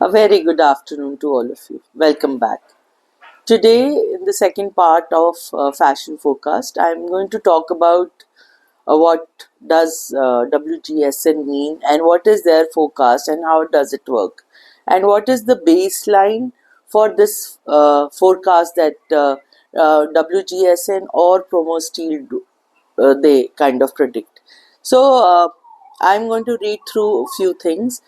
A very good afternoon to all of you. Welcome back. Today, in the second part of Fashion Forecast, I'm going to talk about what does WGSN mean and what is their forecast and how does it work, and what is the baseline for this forecast that WGSN or Promo Steel they kind of predict. So I'm going to read through a few things.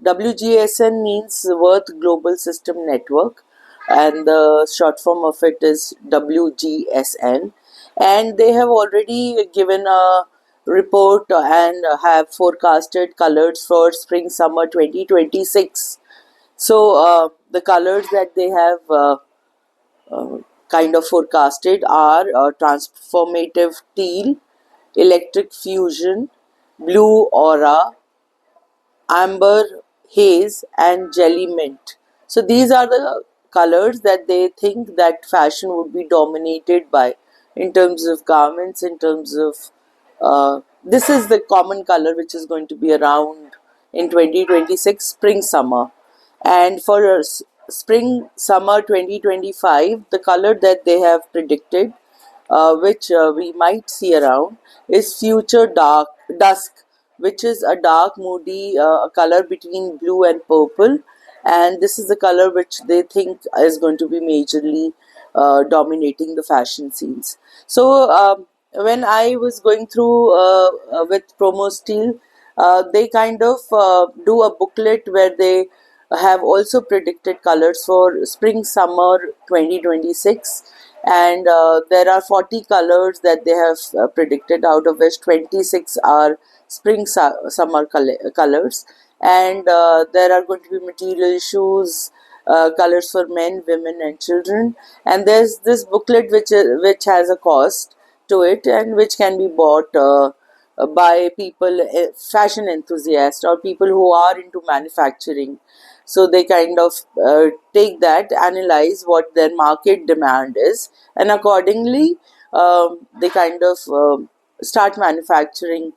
WGSN means World Global System Network, and the short form of it is WGSN. And they have already given a report and have forecasted colors for spring summer 2026. So the colors that they have uh, kind of forecasted are transformative teal, electric fusion, blue aura, amber haze, and jelly mint. So these are the colors that they think that fashion would be dominated by in terms of garments, in terms of this is the common color which is going to be around in 2026 spring summer. And for spring summer 2025, the color that they have predicted, which we might see around, is future dark dusk, which is a dark moody color between blue and purple, and this is the color which they think is going to be majorly dominating the fashion scenes. So when I was going through with Promo Steel, they kind of do a booklet where they have also predicted colors for spring summer 2026, and there are 40 colors that they have predicted, out of which 26 are spring summer colors, and there are going to be material issues, colors for men, women, and children. And there's this booklet which has a cost to it and which can be bought by people, fashion enthusiasts, or people who are into manufacturing. So they kind of take that, analyze what their market demand is, and accordingly they kind of start manufacturing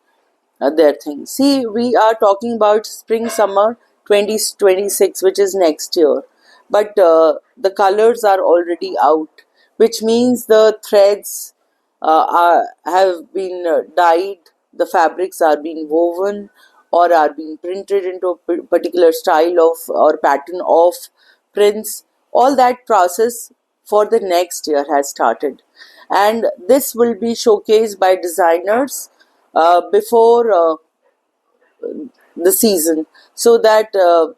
their things. See, we are talking about spring summer 2026, which is next year, but the colors are already out, which means the threads have been dyed, the fabrics are being woven or are being printed into a particular style of or pattern of prints. All that process for the next year has started, and this will be showcased by designers before the season, so that the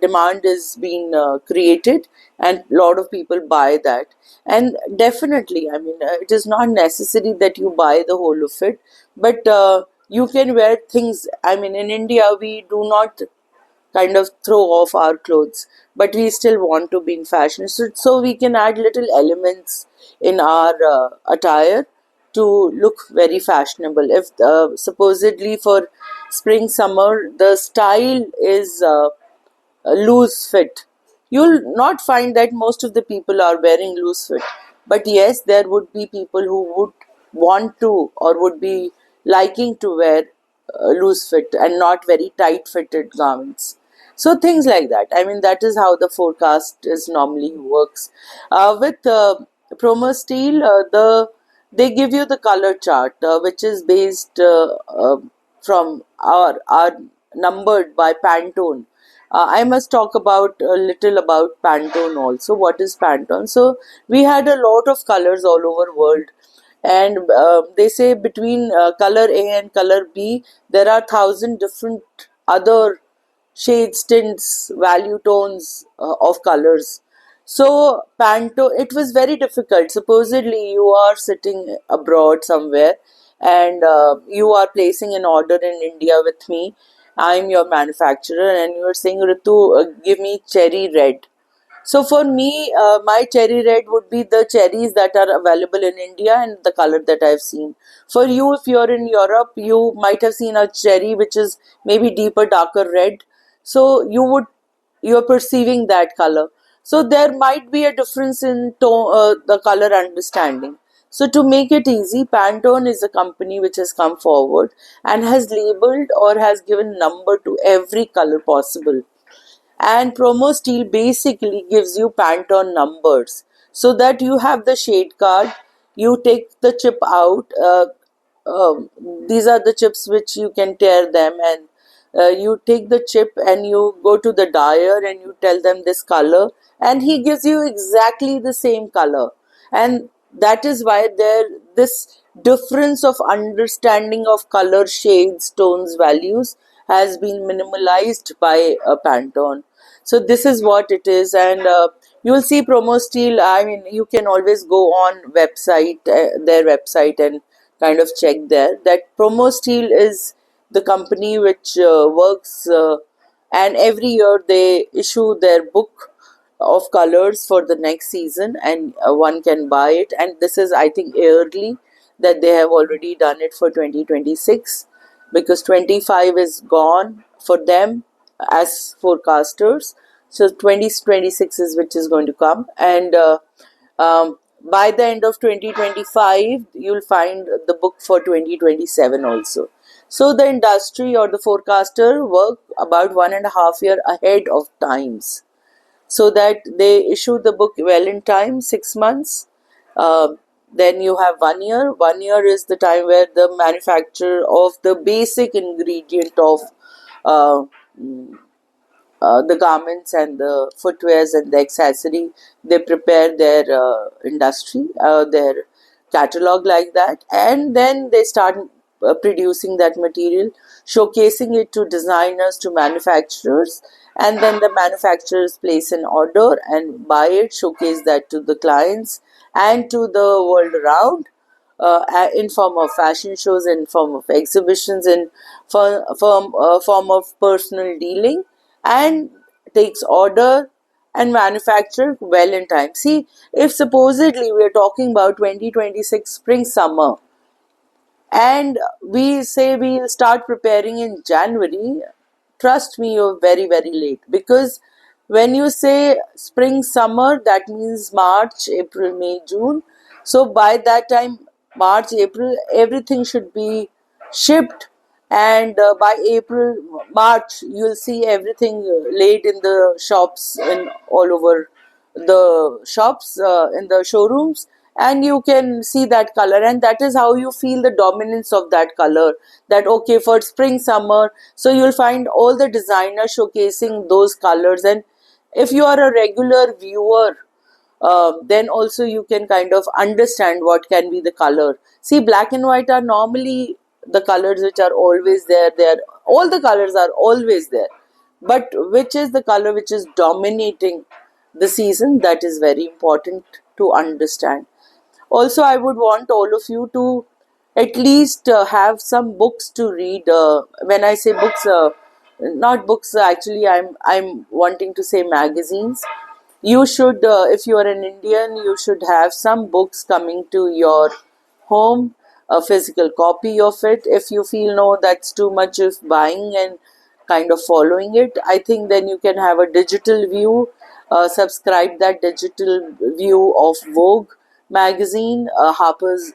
demand is being created and a lot of people buy that. And definitely, I mean, it is not necessary that you buy the whole of it, but you can wear things. I mean, in India we do not kind of throw off our clothes, but we still want to be in fashion. So we can add little elements in our attire to look very fashionable. If supposedly for spring summer the style is a loose fit, you'll not find that most of the people are wearing loose fit. But yes, there would be people who would want to or would be liking to wear loose fit and not very tight fitted garments. So things like that. I mean, that is how the forecast is normally works. With Promo Steel, they give you the color chart, which is based from our numbered by Pantone. I must talk about a little about Pantone also. What is Pantone? So we had a lot of colors all over world, and they say between color A and color B, there are 1,000 different other shades, tints, value tones of colors. So Pantone, it was very difficult. Supposedly, you are sitting abroad somewhere, and you are placing an order in India with me. I'm your manufacturer, and you are saying, Ritu, give me cherry red. So for me, my cherry red would be the cherries that are available in India and the color that I've seen. For you, if you're in Europe, you might have seen a cherry which is maybe deeper, darker red. So you're perceiving that color. So there might be a difference in the color understanding. So to make it easy, Pantone is a company which has come forward and has labeled or has given number to every color possible. And promo steel basically gives you Pantone numbers so that you have the shade card. You take the chip out. Um, these are the chips which you can tear them, and you take the chip and you go to the dyer and you tell them this color, and he gives you exactly the same color. And that is why there this difference of understanding of color, shades, tones, values has been minimalized by Pantone. So this is what it is, and you will see Promo Steel. I mean, you can always go on their website, and kind of check there. That Promo Steel is the company which works, and every year they issue their book of colors for the next season, and one can buy it. And this is, I think, yearly, that they have already done it for 2026, because 25 is gone for them as forecasters. So 2026 is which is going to come, and by the end of 2025 you'll find the book for 2027 also. So the industry or the forecaster work about 1.5 year ahead of times, so that they issue the book well in time, 6 months. Then you have 1 year. 1 year is the time where the manufacturer of the basic ingredient of uh, the garments and the footwears and the accessory, they prepare their industry, their catalog like that, and then they start producing that material, showcasing it to designers, to manufacturers, and then the manufacturers place an order and buy it, showcase that to the clients and to the world around, in form of fashion shows, in form of exhibitions, in form of personal dealing, and takes order and manufacture well in time. See, if supposedly we are talking about 2026 spring summer, and we say we'll start preparing in January, trust me, you're very, very late. Because when you say spring summer, that means March, April, May, June. So by that time, March, April, everything should be shipped, and by April, March, you'll see everything laid in the shops, in all over the shops, in the showrooms, and you can see that color, and that is how you feel the dominance of that color. That okay, for spring summer, so you'll find all the designers showcasing those colors. And if you are a regular viewer, then also you can kind of understand what can be the color. See, black and white are normally the colors which are always there. There, all the colors are always there, but which is the color which is dominating the season? That is very important to understand. Also, I would want all of you to at least have some books to read. When I say books, not books, actually, I'm wanting to say magazines. You should, if you are an Indian, you should have some books coming to your home, a physical copy of it. If you feel no, that's too much of buying and kind of following it, I think then you can have a digital view. Subscribe that digital view of Vogue magazine, Harper's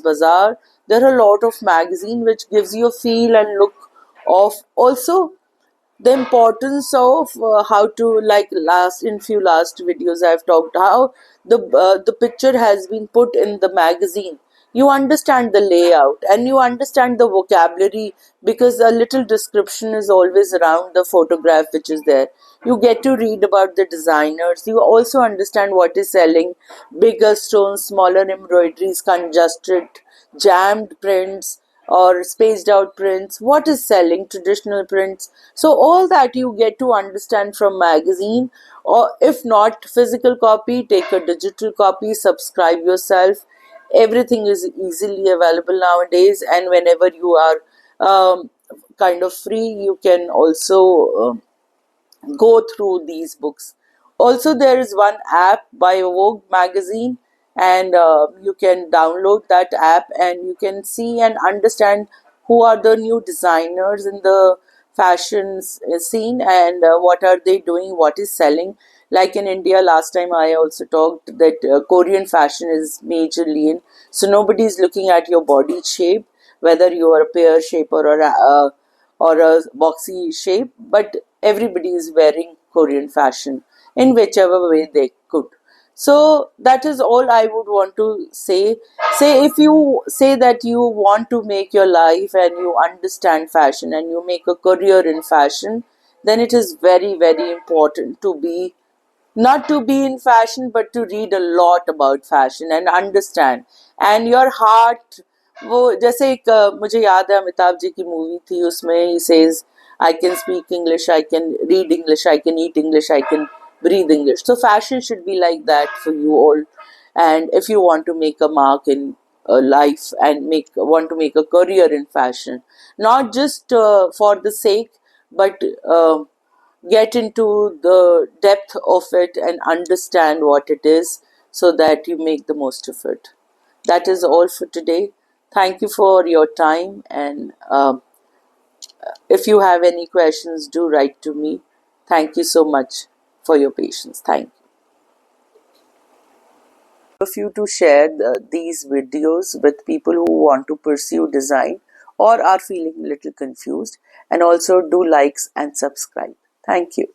Bazaar. There are a lot of magazine which gives you a feel and look of. Also, the importance of how to, like last in few last videos I've talked how the picture has been put in the magazine. You understand the layout and you understand the vocabulary, because a little description is always around the photograph which is there. You get to read about the designers. You also understand what is selling: bigger stones, smaller embroideries, congested, jammed prints, or spaced out prints, what is selling, traditional prints. So all that you get to understand from magazine, or if not physical copy, take a digital copy, subscribe yourself. Everything is easily available nowadays, and whenever you are kind of free, you can also go through these books. Also, there is one app by Vogue magazine, and you can download that app and you can see and understand who are the new designers in the fashion scene, and what are they doing, what is selling. Like in India, last time I also talked that Korean fashion is majorly in. So nobody is looking at your body shape, whether you are a pear shape or a boxy shape, but everybody is wearing Korean fashion in whichever way they could. So that is all I would want to say. Say if you say that you want to make your life and you understand fashion and you make a career in fashion, then it is very, very important to be not to be in fashion but to read a lot about fashion and understand and your heart वो जैसे एक मुझे याद है अमिताभ जी की movie थी उसमें ही says I can speak English, I can read English, I can eat English, I can breathe English. So fashion should be like that for you all. And if you want to make a mark in life and want to make a career in fashion, not just for the sake, but get into the depth of it and understand what it is so that you make the most of it. That is all for today. Thank you for your time, and if you have any questions, do write to me. Thank you so much for your patience. Thank you. Of you to share these videos with people who want to pursue design or are feeling a little confused, and also do likes and subscribe. Thank you.